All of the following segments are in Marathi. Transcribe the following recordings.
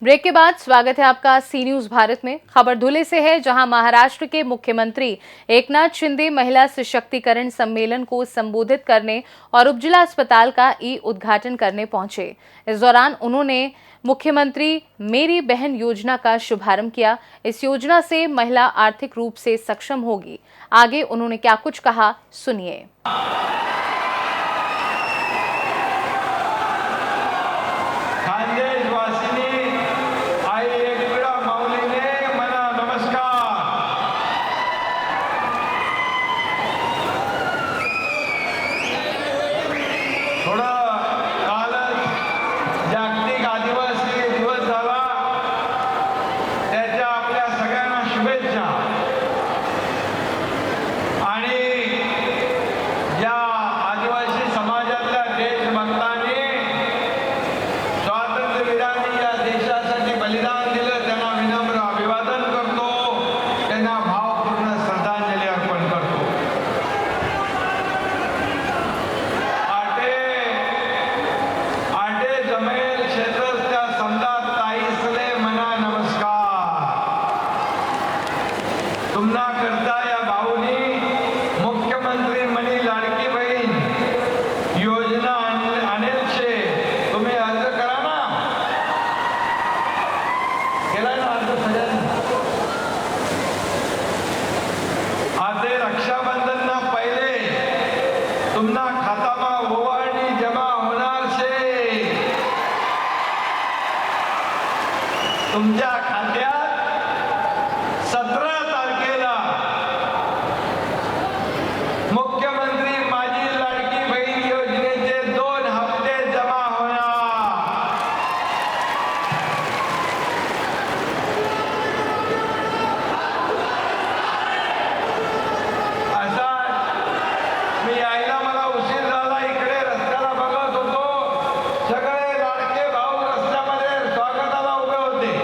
ब्रेक के बाद स्वागत है आपका सी न्यूज भारत में। खबर धुले से है, जहां महाराष्ट्र के मुख्यमंत्री एकनाथ शिंदे महिला सशक्तिकरण सम्मेलन को संबोधित करने और उपजिला अस्पताल का उद्घाटन करने पहुंचे। इस दौरान उन्होंने मुख्यमंत्री मेरी बहन योजना का शुभारंभ किया। इस योजना से महिला आर्थिक रूप से सक्षम होगी। आगे उन्होंने क्या कुछ कहा, सुनिए। तुमना करता या भाऊनी मुख्यमंत्री मनी लाडकी बहीण योजना आणेल शे तुम्ही अर्ज करा ना, केला ना अर्ज सगळ्यांनी। आते रक्षाबंधन ना पहिले तुमना खातामा ओवाळणी जमा होणार शे। तुमच्या खात्यात 17 तारखेला मुख्यमंत्री माझी लाडकी बहीण योजनेचे 2 हप्ते जमा होणार। असा मी यायला मला उशीर झाला, इकडे रस्त्याला बघत होतो, सगळे लाडके भाऊ रस्त्यामध्ये स्वागताला उभे होते।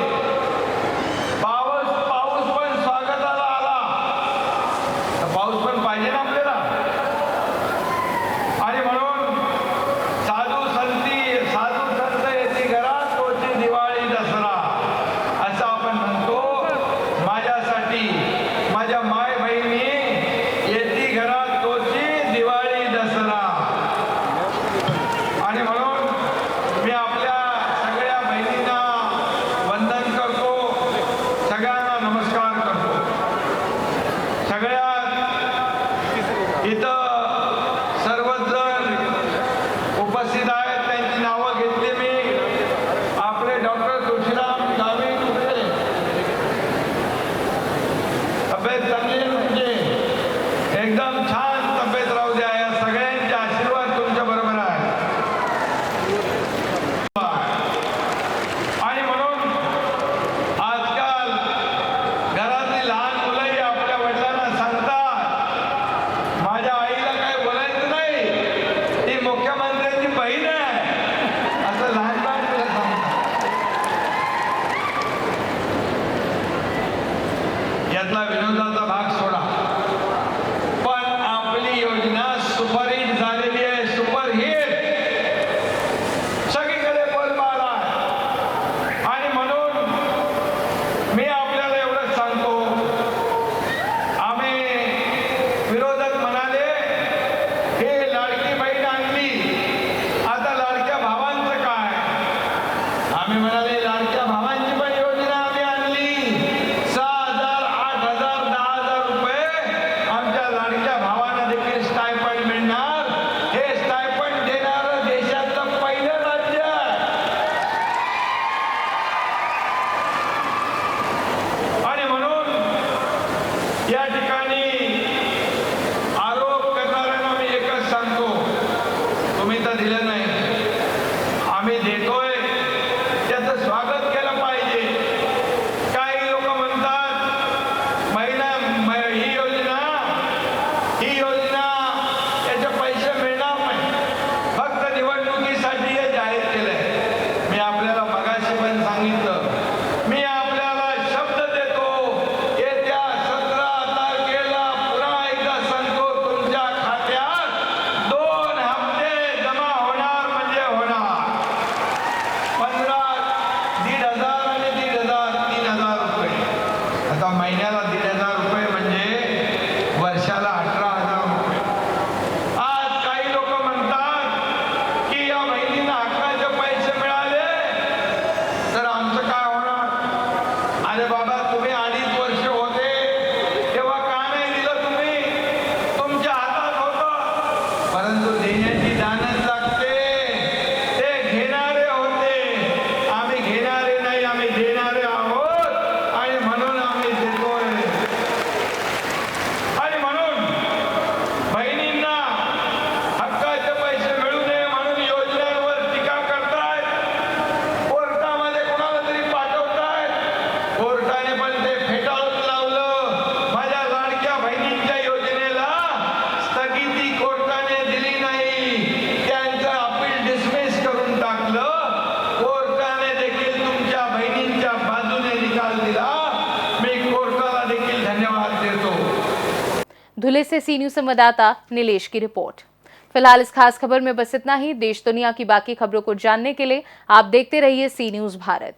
धुले से सी न्यूज संवाददाता नीलेश की रिपोर्ट। फिलहाल इस खास खबर में बस इतना ही। देश दुनिया की बाकी खबरों को जानने के लिए आप देखते रहिए सी न्यूज भारत।